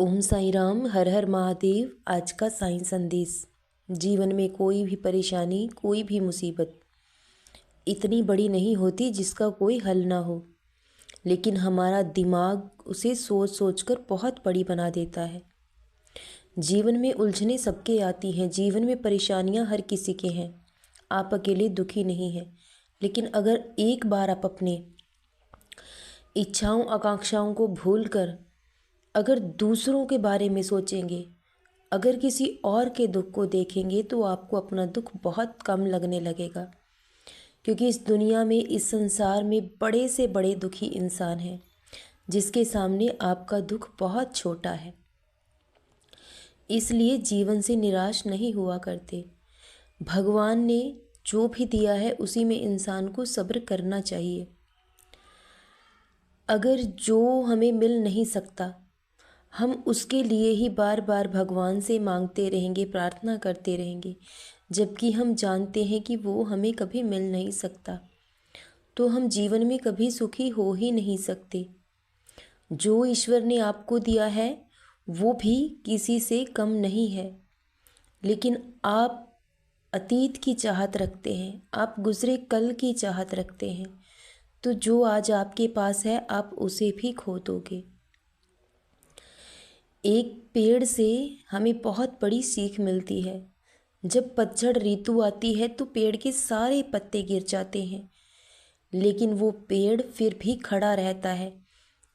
ओम साई राम, हर हर महादेव। आज का साईं संदेश। जीवन में कोई भी परेशानी, कोई भी मुसीबत इतनी बड़ी नहीं होती जिसका कोई हल ना हो, लेकिन हमारा दिमाग उसे सोच सोच कर बहुत बड़ी बना देता है। जीवन में उलझने सबके आती हैं, जीवन में परेशानियां हर किसी के हैं। आप अकेले दुखी नहीं हैं, लेकिन अगर एक बार आप अपने इच्छाओं आकांक्षाओं को भूल कर अगर दूसरों के बारे में सोचेंगे, अगर किसी और के दुख को देखेंगे, तो आपको अपना दुख बहुत कम लगने लगेगा। क्योंकि इस दुनिया में, इस संसार में बड़े से बड़े दुखी इंसान हैं, जिसके सामने आपका दुख बहुत छोटा है। इसलिए जीवन से निराश नहीं हुआ करते। भगवान ने जो भी दिया है उसी में इंसान को सब्र करना चाहिए। अगर जो हमें मिल नहीं सकता, हम उसके लिए ही बार बार भगवान से मांगते रहेंगे, प्रार्थना करते रहेंगे, जबकि हम जानते हैं कि वो हमें कभी मिल नहीं सकता, तो हम जीवन में कभी सुखी हो ही नहीं सकते। जो ईश्वर ने आपको दिया है वो भी किसी से कम नहीं है, लेकिन आप अतीत की चाहत रखते हैं, आप गुजरे कल की चाहत रखते हैं, तो जो आज आपके पास है आप उसे भी खो दोगे। एक पेड़ से हमें बहुत बड़ी सीख मिलती है। जब पतझड़ ऋतु आती है तो पेड़ के सारे पत्ते गिर जाते हैं, लेकिन वो पेड़ फिर भी खड़ा रहता है,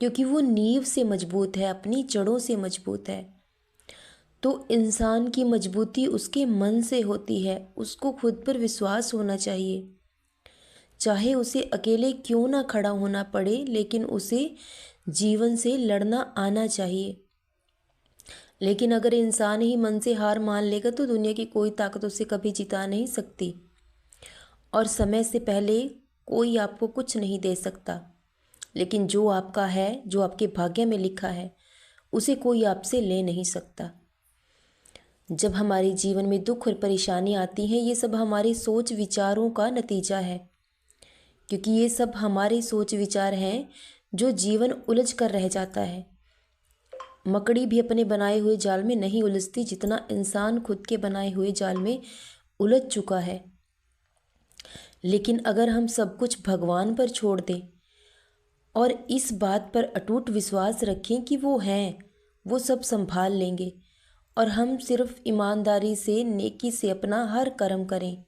क्योंकि वो नींव से मजबूत है, अपनी जड़ों से मजबूत है। तो इंसान की मजबूती उसके मन से होती है। उसको खुद पर विश्वास होना चाहिए, चाहे उसे अकेले क्यों ना खड़ा होना पड़े, लेकिन उसे जीवन से लड़ना आना चाहिए। लेकिन अगर इंसान ही मन से हार मान लेगा तो दुनिया की कोई ताकत उसे कभी जिता नहीं सकती, और समय से पहले कोई आपको कुछ नहीं दे सकता। लेकिन जो आपका है, जो आपके भाग्य में लिखा है, उसे कोई आपसे ले नहीं सकता। जब हमारे जीवन में दुख और परेशानी आती हैं, ये सब हमारे सोच विचारों का नतीजा है, क्योंकि ये सब हमारे सोच विचार हैं जो जीवन उलझ कर रह जाता है। मकड़ी भी अपने बनाए हुए जाल में नहीं उलझती जितना इंसान खुद के बनाए हुए जाल में उलझ चुका है। लेकिन अगर हम सब कुछ भगवान पर छोड़ दें और इस बात पर अटूट विश्वास रखें कि वो हैं, वो सब संभाल लेंगे, और हम सिर्फ ईमानदारी से, नेकी से अपना हर कर्म करें,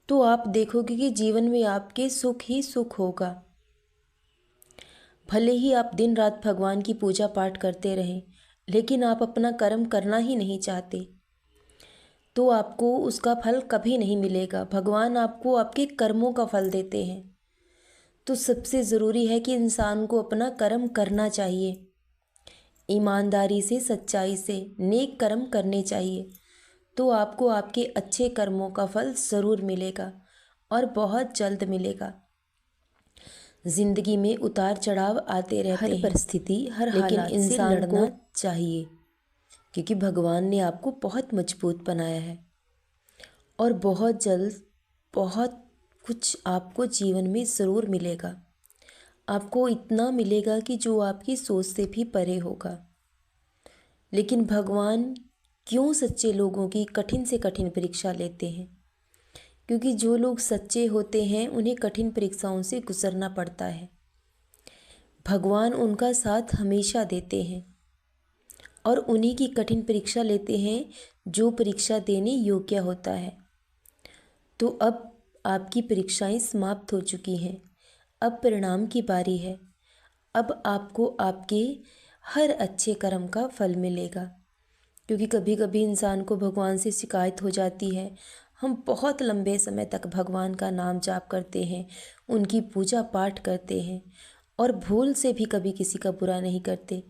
तो आप देखोगे कि जीवन में आपके सुख ही सुख होगा। भले ही आप दिन रात भगवान की पूजा पाठ करते रहें, लेकिन आप अपना कर्म करना ही नहीं चाहते, तो आपको उसका फल कभी नहीं मिलेगा। भगवान आपको आपके कर्मों का फल देते हैं। तो सबसे ज़रूरी है कि इंसान को अपना कर्म करना चाहिए, ईमानदारी से, सच्चाई से नेक कर्म करने चाहिए, तो आपको आपके अच्छे कर्मों का फल ज़रूर मिलेगा, और बहुत जल्द मिलेगा। जिंदगी में उतार चढ़ाव आते रहते हैं, हर परिस्थिति, हर हालात से इंसान को चाहिए, क्योंकि भगवान ने आपको बहुत मजबूत बनाया है, और बहुत जल्द बहुत कुछ आपको जीवन में ज़रूर मिलेगा। आपको इतना मिलेगा कि जो आपकी सोच से भी परे होगा। लेकिन भगवान क्यों सच्चे लोगों की कठिन से कठिन परीक्षा लेते हैं? क्योंकि जो लोग सच्चे होते हैं उन्हें कठिन परीक्षाओं से गुजरना पड़ता है। भगवान उनका साथ हमेशा देते हैं, और उन्हीं की कठिन परीक्षा लेते हैं जो परीक्षा देने योग्य होता है। तो अब आपकी परीक्षाएं समाप्त हो चुकी हैं, अब परिणाम की बारी है। अब आपको आपके हर अच्छे कर्म का फल मिलेगा। क्योंकि कभी कभी इंसान को भगवान से शिकायत हो जाती है। हम बहुत लंबे समय तक भगवान का नाम जाप करते हैं, उनकी पूजा पाठ करते हैं, और भूल से भी कभी किसी का बुरा नहीं करते,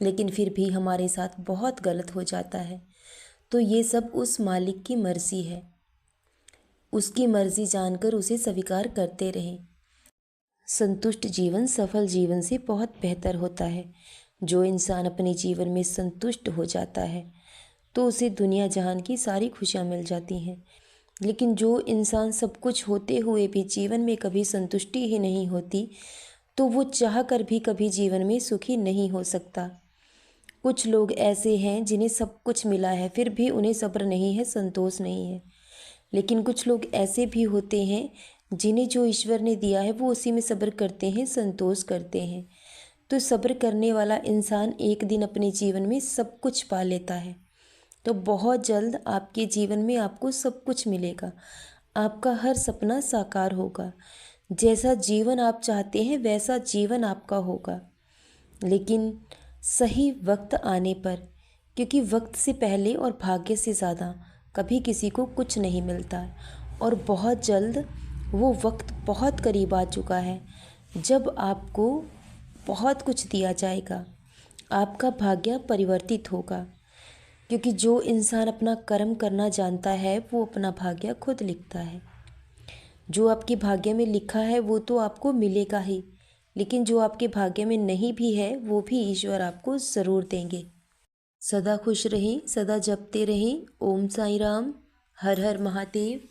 लेकिन फिर भी हमारे साथ बहुत गलत हो जाता है। तो ये सब उस मालिक की मर्ज़ी है। उसकी मर्ज़ी जानकर उसे स्वीकार करते रहें। संतुष्ट जीवन सफल जीवन से बहुत बेहतर होता है। जो इंसान अपने जीवन में संतुष्ट हो जाता है तो उसे दुनिया जहान की सारी खुशियाँ मिल जाती हैं। लेकिन जो इंसान सब कुछ होते हुए भी जीवन में कभी संतुष्टि ही नहीं होती, तो वो चाह कर भी कभी जीवन में सुखी नहीं हो सकता। कुछ लोग ऐसे हैं जिन्हें सब कुछ मिला है फिर भी उन्हें सब्र नहीं है, संतोष नहीं है। लेकिन कुछ लोग ऐसे भी होते हैं जिन्हें जो ईश्वर ने दिया है वो उसी में सब्र करते हैं, संतोष करते हैं। तो सब्र करने वाला इंसान एक दिन अपने जीवन में सब कुछ पा लेता है। तो बहुत जल्द आपके जीवन में आपको सब कुछ मिलेगा, आपका हर सपना साकार होगा। जैसा जीवन आप चाहते हैं वैसा जीवन आपका होगा, लेकिन सही वक्त आने पर, क्योंकि वक्त से पहले और भाग्य से ज़्यादा कभी किसी को कुछ नहीं मिलता है। और बहुत जल्द वो वक्त बहुत करीब आ चुका है जब आपको बहुत कुछ दिया जाएगा, आपका भाग्य परिवर्तित होगा। क्योंकि जो इंसान अपना कर्म करना जानता है वो अपना भाग्य खुद लिखता है। जो आपके भाग्य में लिखा है वो तो आपको मिलेगा ही, लेकिन जो आपके भाग्य में नहीं भी है वो भी ईश्वर आपको ज़रूर देंगे। सदा खुश रहें, सदा जपते रहें। ओम साई राम, हर हर महादेव।